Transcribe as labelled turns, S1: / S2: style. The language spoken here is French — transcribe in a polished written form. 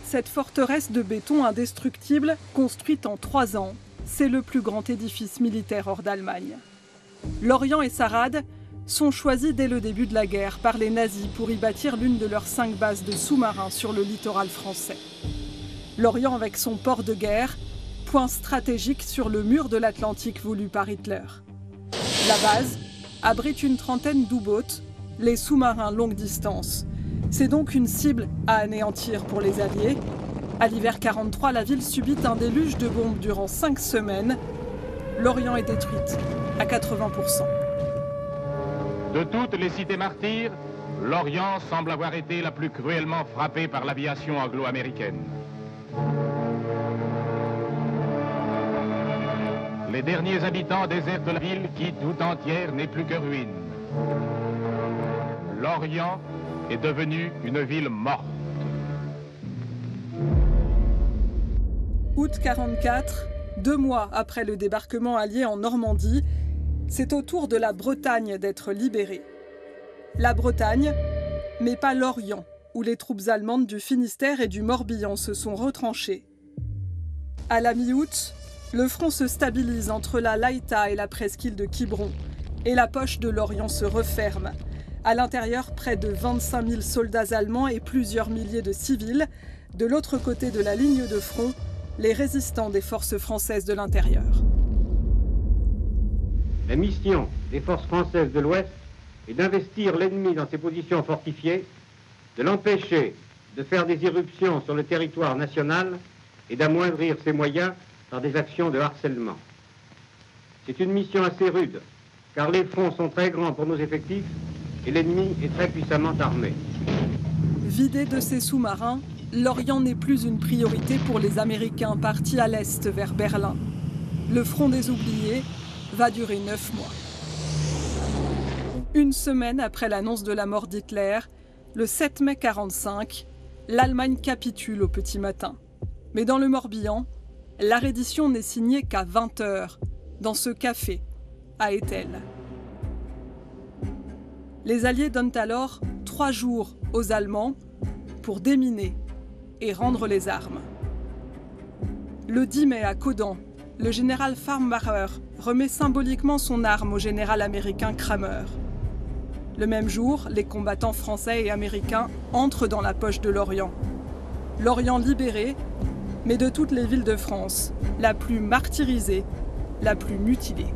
S1: Cette forteresse de béton indestructible, construite en 3 ans, c'est le plus grand édifice militaire hors d'Allemagne. Lorient et Sarrade sont choisis dès le début de la guerre par les nazis pour y bâtir l'une de leurs 5 bases de sous-marins sur le littoral français. Lorient avec son port de guerre, point stratégique sur le mur de l'Atlantique voulu par Hitler. La base abrite une trentaine d'U-boats, les sous-marins longue distance. C'est donc une cible à anéantir pour les Alliés. À l'hiver 43, la ville subit un déluge de bombes durant 5 semaines. Lorient est détruite à 80%.
S2: De toutes les cités martyres, Lorient semble avoir été la plus cruellement frappée par l'aviation anglo-américaine. Les derniers habitants désertent la ville qui, tout entière, n'est plus que ruine. Lorient est devenue une ville morte.
S1: Août 44, 2 mois après le débarquement allié en Normandie, c'est au tour de la Bretagne d'être libérée. La Bretagne, mais pas Lorient, où les troupes allemandes du Finistère et du Morbihan se sont retranchées. À la mi-août, le front se stabilise entre la Laïta et la presqu'île de Quiberon, et la poche de Lorient se referme. À l'intérieur, près de 25 000 soldats allemands et plusieurs milliers de civils. De l'autre côté de la ligne de front, les résistants des forces françaises de l'intérieur.
S3: La mission des forces françaises de l'Ouest est d'investir l'ennemi dans ses positions fortifiées, de l'empêcher de faire des irruptions sur le territoire national et d'amoindrir ses moyens par des actions de harcèlement. C'est une mission assez rude, car les fronts sont très grands pour nos effectifs et l'ennemi est très puissamment armé.
S1: Vidé de ses sous-marins, Lorient n'est plus une priorité pour les Américains partis à l'est vers Berlin. Le front des oubliés va durer 9 mois. Une semaine après l'annonce de la mort d'Hitler, le 7 mai 1945, l'Allemagne capitule au petit matin. Mais dans le Morbihan, la reddition n'est signée qu'à 20 h, dans ce café, à Etel. Les Alliés donnent alors 3 jours aux Allemands pour déminer et rendre les armes. Le 10 mai à Caudan, le général Farnbacher remet symboliquement son arme au général américain Cramer. Le même jour, les combattants français et américains entrent dans la poche de Lorient. Lorient libéré, mais de toutes les villes de France, la plus martyrisée, la plus mutilée.